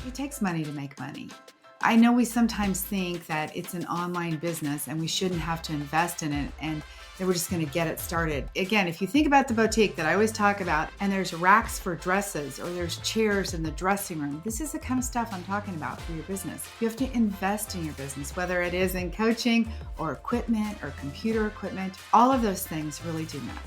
It takes money to make money. I know we sometimes think that it's an online business and we shouldn't have to invest in it and that we're just going to get it started. Again, if you think about the boutique that I always talk about, and there's racks for dresses or there's chairs in the dressing room, this is the kind of stuff I'm talking about for your business. You have to invest in your business, whether it is in coaching or equipment or computer equipment. All of those things really do matter.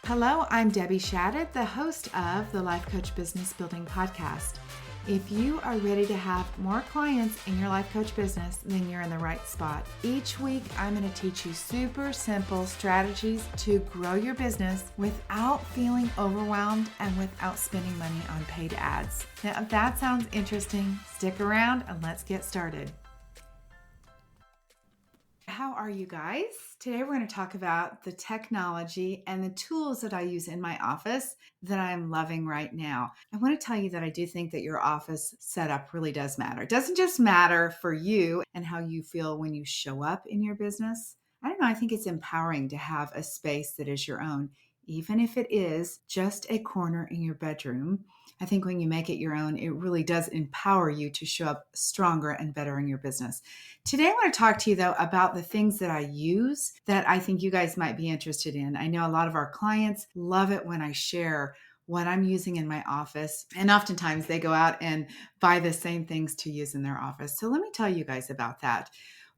Hello, I'm Debbie Shadid, the host of the Life Coach Business Building Podcast. If you are ready to have more clients in your life coach business, then you're in the right spot. Each week, I'm going to teach you super simple strategies to grow your business without feeling overwhelmed and without spending money on paid ads. Now, if that sounds interesting, stick around and let's get started. How are you guys? Today we're going to talk about the technology and the tools that I use in my office that I'm loving right now. I want to tell you that I do think that your office setup really does matter. It doesn't just matter for you and how you feel when you show up in your business. I don't know, I think it's empowering to have a space that is your own, even if it is just a corner in your bedroom. I think when you make it your own, it really does empower you to show up stronger and better in your business. Today, I want to talk to you, though, about the things that I use that I think you guys might be interested in. I know a lot of our clients love it when I share what I'm using in my office, and oftentimes they go out and buy the same things to use in their office. So let me tell you guys about that.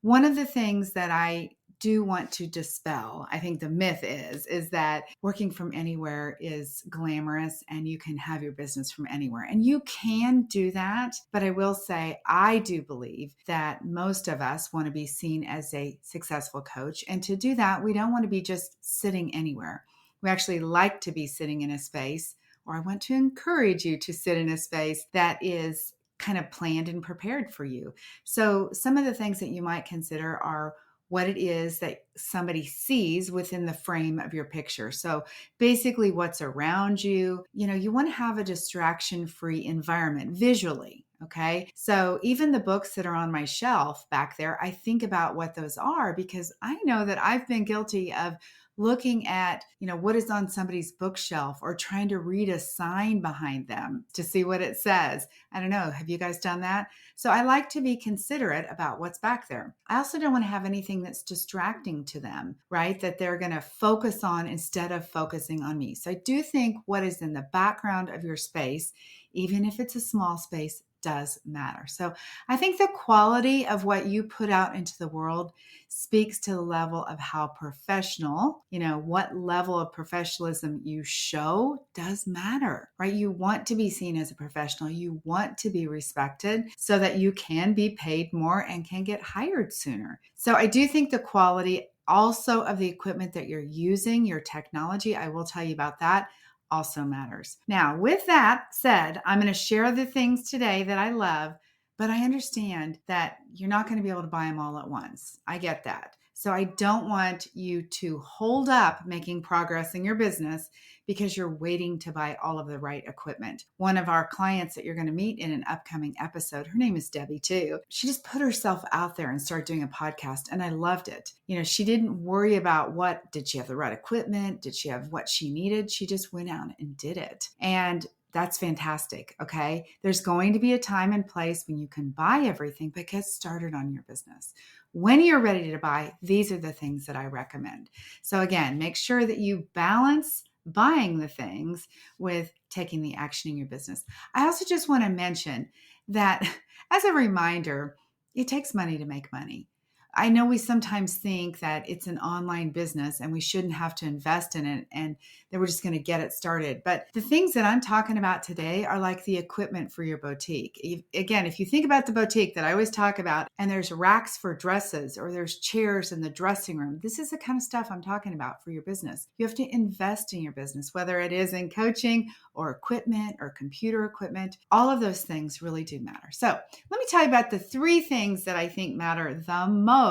One of the things that I do want to dispel, I think the myth is that working from anywhere is glamorous and you can have your business from anywhere. And you can do that. But I will say, I do believe that most of us want to be seen as a successful coach. And to do that, we don't want to be just sitting anywhere. We actually like to be sitting in a space, or I want to encourage you to sit in a space that is kind of planned and prepared for you. So some of the things that you might consider are what it is that somebody sees within the frame of your picture. So basically what's around you, you want to have a distraction-free environment visually. Okay. So even the books that are on my shelf back there, I think about what those are because I know that I've been guilty of looking at, what is on somebody's bookshelf or trying to read a sign behind them to see what it says. I don't know. Have you guys done that? So I like to be considerate about what's back there. I also don't want to have anything that's distracting to them, right? That they're going to focus on instead of focusing on me. So I do think what is in the background of your space, even if it's a small space, does matter. So I think the quality of what you put out into the world speaks to the level of how professional, what level of professionalism you show does matter, right? You want to be seen as a professional. You want to be respected so that you can be paid more and can get hired sooner. So I do think the quality also of the equipment that you're using, your technology, I will tell you about that, also matters. Now, with that said, I'm going to share the things today that I love, but I understand that you're not going to be able to buy them all at once. I get that. So I don't want you to hold up making progress in your business because you're waiting to buy all of the right equipment. One of our clients that you're going to meet in an upcoming episode, her name is Debbie too. She just put herself out there and started doing a podcast and I loved it. She didn't worry about did she have the right equipment? Did she have what she needed? She just went out and did it. And that's fantastic. Okay. There's going to be a time and place when you can buy everything, but get started on your business. When you're ready to buy, these are the things that I recommend. So again, make sure that you balance buying the things with taking the action in your business. I also just want to mention that as a reminder, it takes money to make money. I know we sometimes think that it's an online business and we shouldn't have to invest in it and that we're just going to get it started. But the things that I'm talking about today are like the equipment for your boutique. Again, if you think about the boutique that I always talk about, and there's racks for dresses or there's chairs in the dressing room, this is the kind of stuff I'm talking about for your business. You have to invest in your business, whether it is in coaching or equipment or computer equipment. All of those things really do matter. So let me tell you about the 3 things that I think matter the most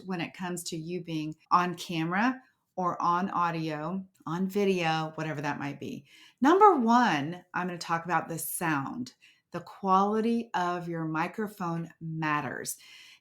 when it comes to you being on camera or on audio, on video, whatever that might be. Number 1, I'm going to talk about the sound. The quality of your microphone matters.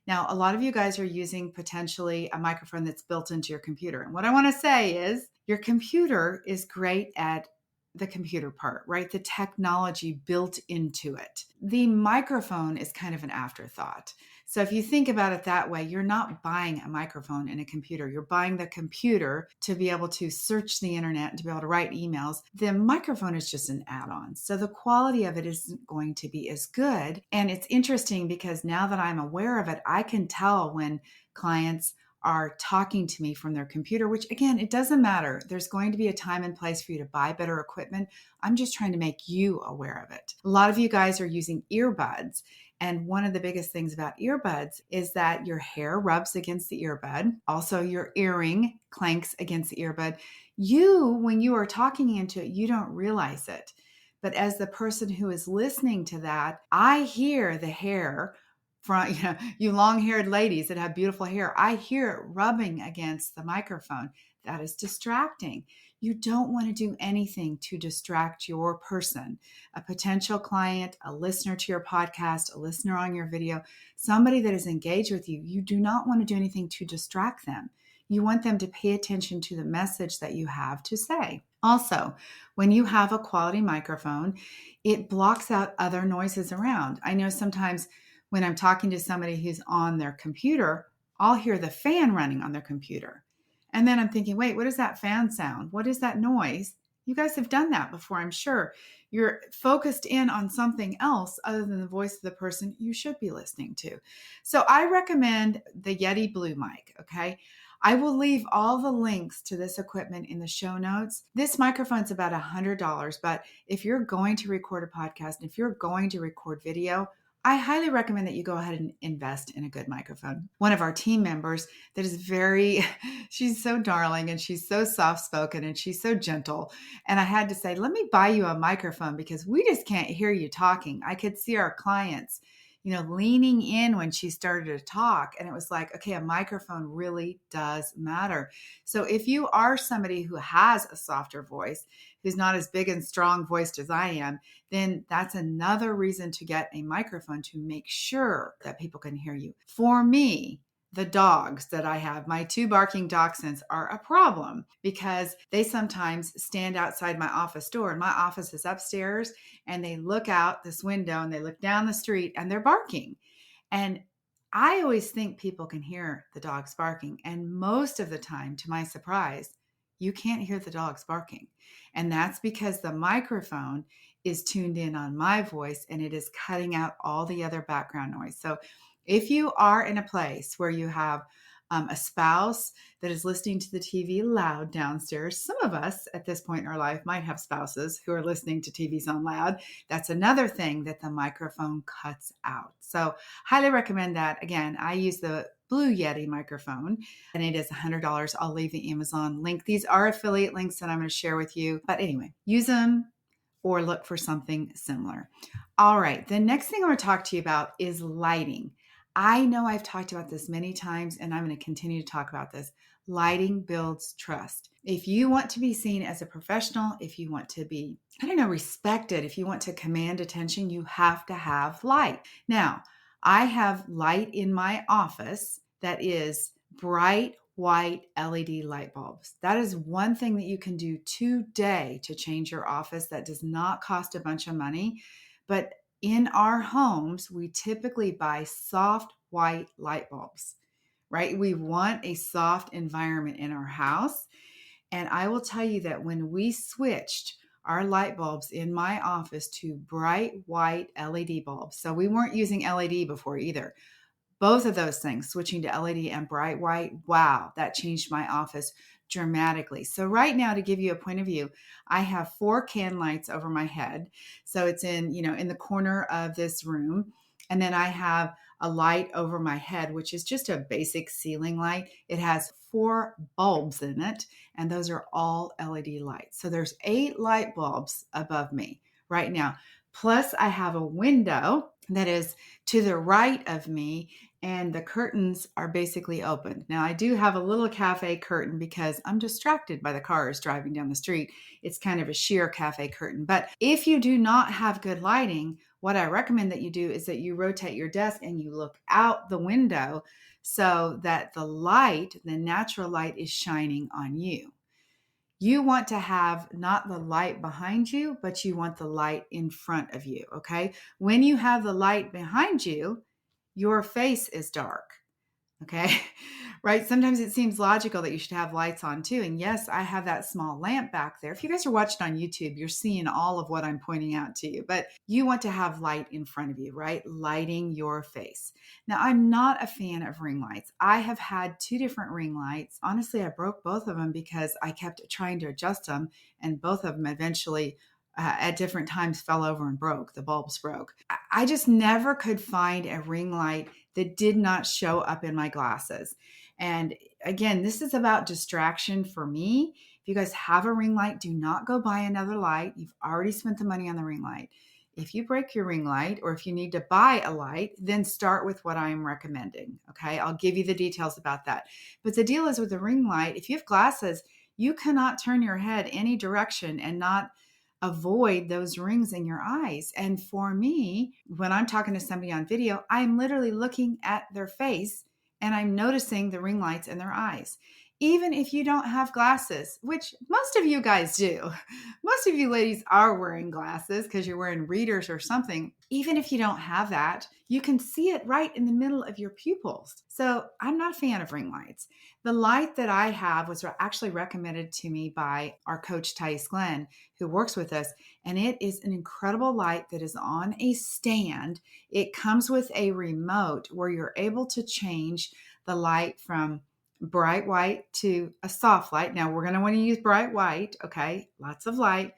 Now, a lot of you guys are using potentially a microphone that's built into your computer. And what I want to say is your computer is great at the computer part, right? The technology built into it. The microphone is kind of an afterthought. So if you think about it that way, you're not buying a microphone and a computer. You're buying the computer to be able to search the internet and to be able to write emails. The microphone is just an add-on. So the quality of it isn't going to be as good. And it's interesting because now that I'm aware of it, I can tell when clients are talking to me from their computer, which again, it doesn't matter. There's going to be a time and place for you to buy better equipment. I'm just trying to make you aware of it. A lot of you guys are using earbuds. And one of the biggest things about earbuds is that your hair rubs against the earbud. Also, your earring clanks against the earbud. When you are talking into it, you don't realize it. But as the person who is listening to that, I hear the hair from you long-haired ladies that have beautiful hair. I hear it rubbing against the microphone. That is distracting. You don't want to do anything to distract your person, a potential client, a listener to your podcast, a listener on your video, somebody that is engaged with you. You do not want to do anything to distract them. You want them to pay attention to the message that you have to say. Also, when you have a quality microphone, it blocks out other noises around. I know sometimes when I'm talking to somebody who's on their computer, I'll hear the fan running on their computer. And then I'm thinking, wait, what is that fan sound? What is that noise? You guys have done that before, I'm sure. You're focused in on something else other than the voice of the person you should be listening to. So I recommend the Yeti Blue mic, okay? I will leave all the links to this equipment in the show notes. This microphone's about $100, but if you're going to record a podcast, if you're going to record video, I highly recommend that you go ahead and invest in a good microphone. One of our team members that is she's so darling and she's so soft-spoken and she's so gentle. And I had to say, let me buy you a microphone because we just can't hear you talking. I could see our clients, leaning in when she started to talk. And it was like, okay, a microphone really does matter. So if you are somebody who has a softer voice, who's not as big and strong voiced as I am, then that's another reason to get a microphone to make sure that people can hear you. For me, the dogs that I have, my 2 barking dachshunds, are a problem because they sometimes stand outside my office door, and my office is upstairs, and they look out this window and they look down the street and they're barking. And I always think people can hear the dogs barking. And most of the time, to my surprise, you can't hear the dogs barking. And that's because the microphone is tuned in on my voice and it is cutting out all the other background noise. So if you are in a place where you have a spouse that is listening to the TV loud downstairs, some of us at this point in our life might have spouses who are listening to TVs on loud. That's another thing that the microphone cuts out. So highly recommend that. Again, I use the Blue Yeti microphone and it is $100. I'll leave the Amazon link. These are affiliate links that I'm going to share with you. But anyway, use them or look for something similar. All right. The next thing I want to talk to you about is lighting. I know I've talked about this many times and I'm going to continue to talk about this. Lighting builds trust. If you want to be seen as a professional, if you want to be, respected, if you want to command attention, you have to have light. Now, I have light in my office that is bright white LED light bulbs. That is one thing that you can do today to change your office that does not cost a bunch of money. But in our homes, we typically buy soft white light bulbs, right? We want a soft environment in our house. And I will tell you that when we switched our light bulbs in my office to bright white LED bulbs, so we weren't using LED before either. Both of those things, switching to LED and bright white, wow, that changed my office dramatically. So right now, to give you a point of view, I have 4 can lights over my head. So it's in the corner of this room. And then I have a light over my head, which is just a basic ceiling light. It has 4 bulbs in it, and those are all LED lights. So there's 8 light bulbs above me right now. Plus I have a window that is to the right of me, and the curtains are basically open. Now, I do have a little cafe curtain because I'm distracted by the cars driving down the street. It's kind of a sheer cafe curtain. But if you do not have good lighting, what I recommend that you do is that you rotate your desk and you look out the window so that the natural light is shining on you. You want to have not the light behind you, but you want the light in front of you. Okay. When you have the light behind you, your face is dark. Okay. Right. Sometimes it seems logical that you should have lights on too. And yes, I have that small lamp back there. If you guys are watching on YouTube, you're seeing all of what I'm pointing out to you, but you want to have light in front of you, right? Lighting your face. Now, I'm not a fan of ring lights. I have had two different ring lights. Honestly, I broke both of them because I kept trying to adjust them, and both of them eventually at different times fell over and broke. The bulbs broke. I just never could find a ring light that did not show up in my glasses. And again, this is about distraction for me. If you guys have a ring light, do not go buy another light. You've already spent the money on the ring light. If you break your ring light, or if you need to buy a light, then start with what I'm recommending. Okay. I'll give you the details about that. But the deal is with the ring light, if you have glasses, you cannot turn your head any direction and not avoid those rings in your eyes. And for me, when I'm talking to somebody on video, I'm literally looking at their face and I'm noticing the ring lights in their eyes. Even if you don't have glasses, which most of you guys do, most of you ladies are wearing glasses because you're wearing readers or something. Even if you don't have that, you can see it right in the middle of your pupils. So I'm not a fan of ring lights. The light that I have was actually recommended to me by our coach, Thais Glenn, who works with us. And it is an incredible light that is on a stand. It comes with a remote where you're able to change the light from bright white to a soft light. Now we're going to want to use bright white. Okay. Lots of light.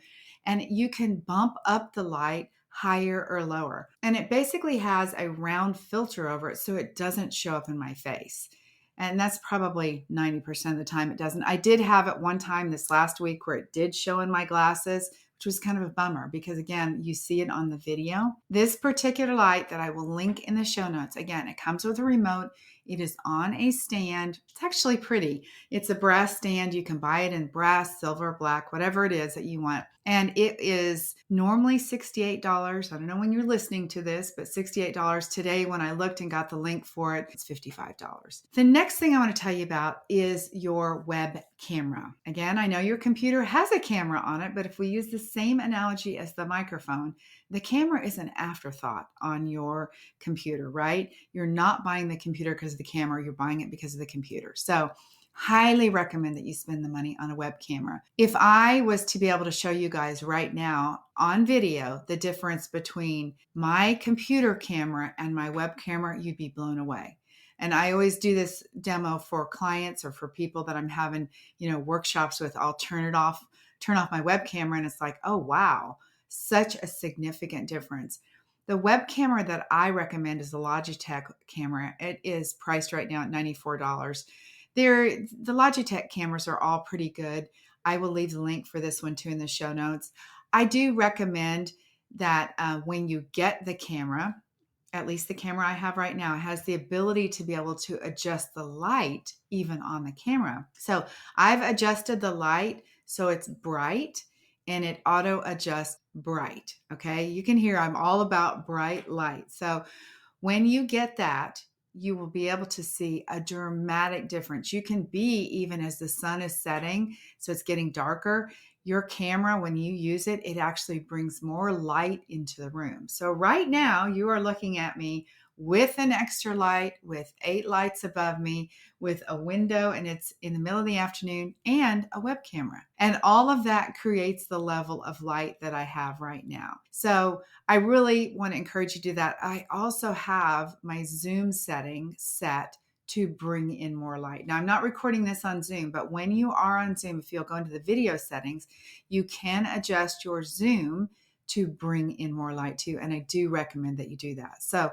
And you can bump up the light higher or lower. And it basically has a round filter over it so it doesn't show up in my face. And that's probably 90% of the time it doesn't. I did have it one time this last week where it did show in my glasses, which was kind of a bummer because, again, you see it on the video. This particular light that I will link in the show notes, again, it comes with a remote. It is on a stand. It's actually pretty. It's a brass stand. You can buy it in brass, silver, black, whatever it is that you want. And it is normally $68. I don't know when you're listening to this, but $68. Today, when I looked and got the link for it, it's $55. The next thing I want to tell you about is your web camera. Again, I know your computer has a camera on it, but if we use the same analogy as the microphone, the camera is an afterthought on your computer, right? You're not buying the computer because of the camera, you're buying it because of the computer. So highly recommend that you spend the money on a web camera. If I was to be able to show you guys right now on video the difference between my computer camera and my web camera, you'd be blown away. And I always do this demo for clients or for people that I'm having, workshops with. I'll turn off my web camera, and it's like, oh, wow, such a significant difference. The web camera that I recommend is the Logitech camera. It is priced right now at $94. The Logitech cameras are all pretty good. I will leave the link for this one too in the show notes. I do recommend that when you get the camera, at least the camera I have right now, has the ability to be able to adjust the light even on the camera. So I've adjusted the light so it's bright and it auto adjusts bright. Okay. You can hear I'm all about bright light. So when you get that, you will be able to see a dramatic difference. You can be even as the sun is setting, so it's getting darker. Your camera, when you use it, it actually brings more light into the room. So right now you are looking at me with an extra light, with 8 lights above me, with a window, and it's in the middle of the afternoon, and a web camera. And all of that creates the level of light that I have right now. So I really want to encourage you to do that. I also have my Zoom setting set to bring in more light. Now, I'm not recording this on Zoom, but when you are on Zoom, if you'll go into the video settings, you can adjust your Zoom to bring in more light too. And I do recommend that you do that. So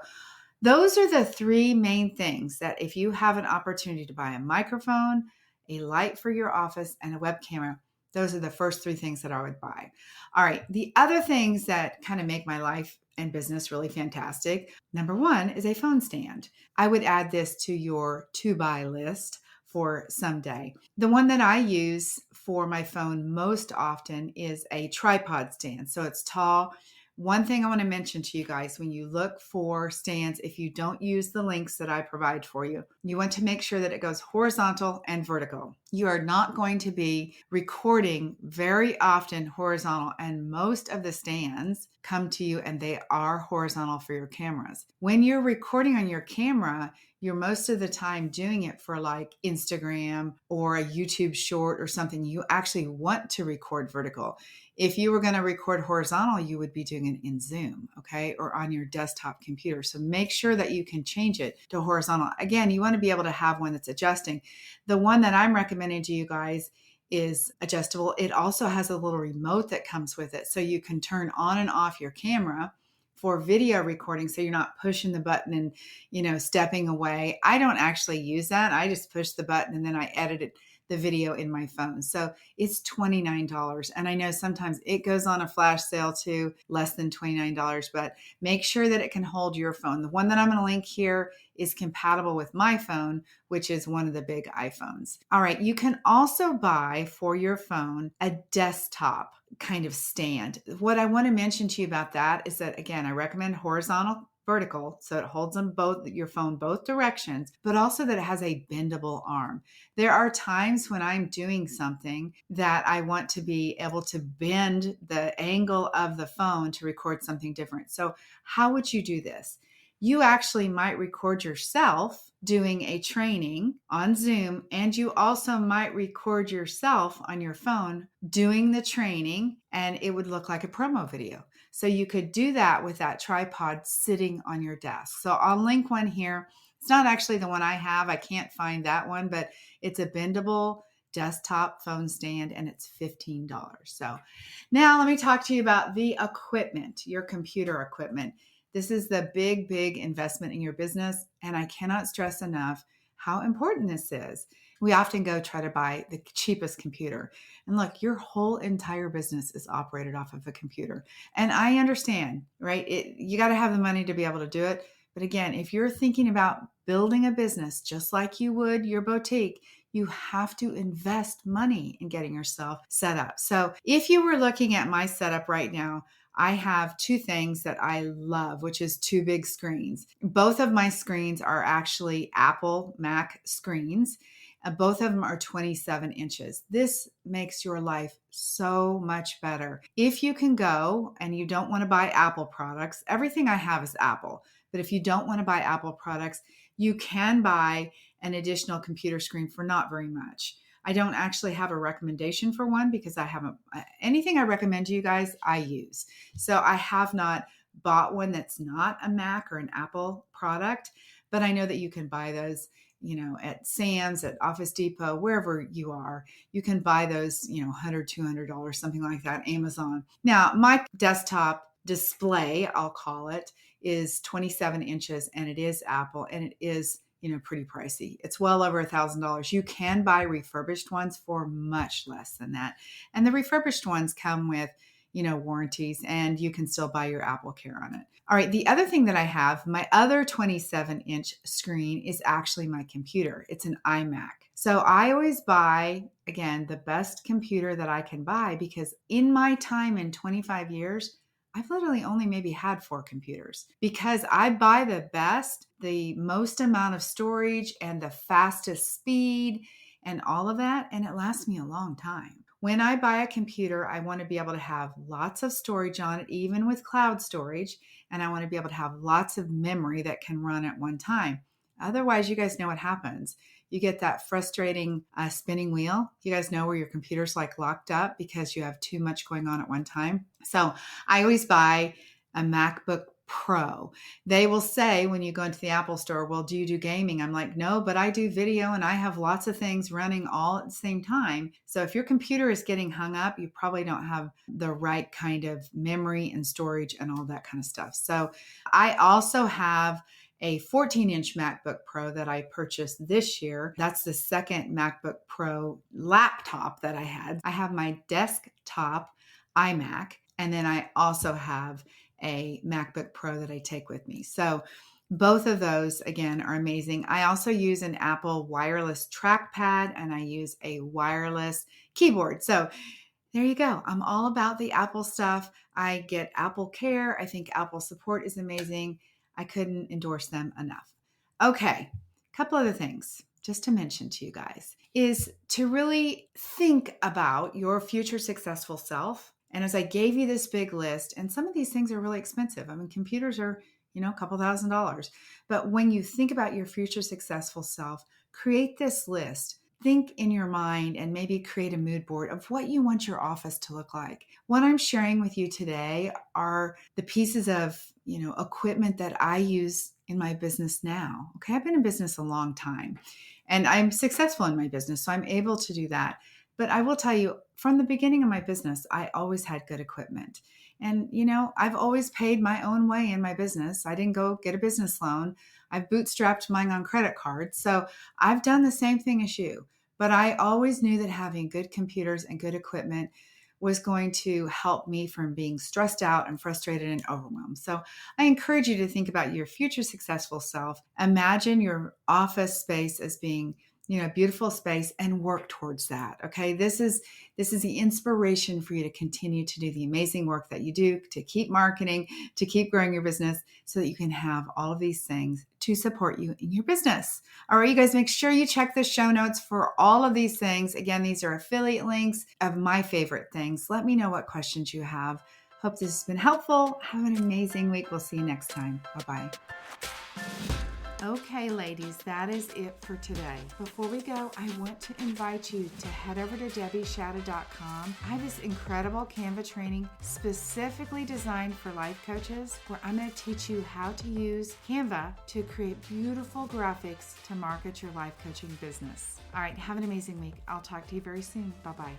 those are the 3 main things that if you have an opportunity to buy a microphone, a light for your office, and a web camera, those are the first 3 things that I would buy. All right. The other things that kind of make my life and business really fantastic. Number 1 is a phone stand. I would add this to your to-buy list for someday. The one that I use for my phone most often is a tripod stand. So it's tall, One thing I want to mention to you guys, when you look for stands, if you don't use the links that I provide for you, you want to make sure that it goes horizontal and vertical. You are not going to be recording very often horizontal, and most of the stands come to you and they are horizontal for your cameras. When you're recording on your camera, you're most of the time doing it for like Instagram or a YouTube short or something. You actually want to record vertical. If you were going to record horizontal, you would be doing it in Zoom, okay, or on your desktop computer. So make sure that you can change it to horizontal. Again, you want to be able to have one that's adjusting. The one that I'm recommending to you guys is adjustable. It also has a little remote that comes with it. So you can turn on and off your camera for video recording, so you're not pushing the button and stepping away. I don't actually use that. I just push the button and then I edit it, the video in my phone. So it's $29. And I know sometimes it goes on a flash sale too, less than $29, but make sure that it can hold your phone. The one that I'm going to link here is compatible with my phone, which is one of the big iPhones. All right, you can also buy for your phone a desktop kind of stand. What I want to mention to you about that is that, again, I recommend horizontal, vertical, so it holds them both, your phone both directions, but also that it has a bendable arm. There are times when I'm doing something that I want to be able to bend the angle of the phone to record something different. So how would you do this? You actually might record yourself doing a training on Zoom, and you also might record yourself on your phone doing the training, and it would look like a promo video. So you could do that with that tripod sitting on your desk. So I'll link one here. It's not actually the one I have. I can't find that one, but it's a bendable desktop phone stand and it's $15. So now let me talk to you about the equipment, your computer equipment. This is the big, big investment in your business. And I cannot stress enough how important this is. We often go try to buy the cheapest computer. And look, your whole entire business is operated off of a computer. And I understand, right? You got to have the money to be able to do it. But again, if you're thinking about building a business just like you would your boutique, you have to invest money in getting yourself set up. So if you were looking at my setup right now, I have two things that I love, which is two big screens. Both of my screens are actually Apple Mac screens. Both of them are 27 inches. This makes your life so much better. If you can go and you don't want to buy Apple products, everything I have is Apple. But if you don't want to buy Apple products, you can buy an additional computer screen for not very much. I don't actually have a recommendation for one because I haven't, anything I recommend to you guys, I use. So I have not bought one that's not a Mac or an Apple product, but I know that you can buy those, at Sam's, at Office Depot, wherever you are. You can buy those, $100, $200, something like that, Amazon. Now, my desktop display, I'll call it, is 27 inches and it is Apple and it is pretty pricey. It's well over $1,000. You can buy refurbished ones for much less than that. And the refurbished ones come with, warranties, and you can still buy your Apple Care on it. All right. The other thing that I have, my other 27-inch screen is actually my computer. It's an iMac. So I always buy, again, the best computer that I can buy because in my time in 25 years, I've literally only maybe had 4 computers because I buy the best, the most amount of storage and the fastest speed and all of that. And it lasts me a long time. When I buy a computer, I want to be able to have lots of storage on it, even with cloud storage. And I want to be able to have lots of memory that can run at one time. Otherwise, you guys know what happens. You get that frustrating spinning wheel. You guys know where your computer's like locked up because you have too much going on at one time. So I always buy a MacBook Pro. They will say when you go into the Apple store, well, do you do gaming? I'm like, no, but I do video and I have lots of things running all at the same time. So if your computer is getting hung up, you probably don't have the right kind of memory and storage and all that kind of stuff. So I also have a 14-inch MacBook Pro that I purchased this year. That's the second MacBook Pro laptop that I had. I have my desktop iMac, and then I also have a MacBook Pro that I take with me. So both of those, again, are amazing. I also use an Apple wireless trackpad and I use a wireless keyboard. So There you go. I'm all about the Apple stuff. I get Apple Care. I think Apple support is amazing. I couldn't endorse them enough. Okay, a couple other things just to mention to you guys is to really think about your future successful self. And as I gave you this big list, and some of these things are really expensive. I mean, computers are, a couple $1,000s. But when you think about your future successful self, create this list. Think in your mind and maybe create a mood board of what you want your office to look like. What I'm sharing with you today are the pieces of, equipment that I use in my business now. Okay, I've been in business a long time and I'm successful in my business, so I'm able to do that. But I will tell you, from the beginning of my business, I always had good equipment. And, I've always paid my own way in my business. I didn't go get a business loan. I've bootstrapped mine on credit cards. So I've done the same thing as you. But I always knew that having good computers and good equipment was going to help me from being stressed out and frustrated and overwhelmed. So I encourage you to think about your future successful self. Imagine your office space as being, a beautiful space and work towards that. Okay. This is the inspiration for you to continue to do the amazing work that you do, to keep marketing, to keep growing your business so that you can have all of these things to support you in your business. All right, you guys, make sure you check the show notes for all of these things. Again, these are affiliate links of my favorite things. Let me know what questions you have. Hope this has been helpful. Have an amazing week. We'll see you next time. Bye-bye. Okay, ladies, that is it for today. Before we go, I want to invite you to head over to shadid.com. I have this incredible Canva training specifically designed for life coaches where I'm going to teach you how to use Canva to create beautiful graphics to market your life coaching business. All right, have an amazing week. I'll talk to you very soon. Bye-bye.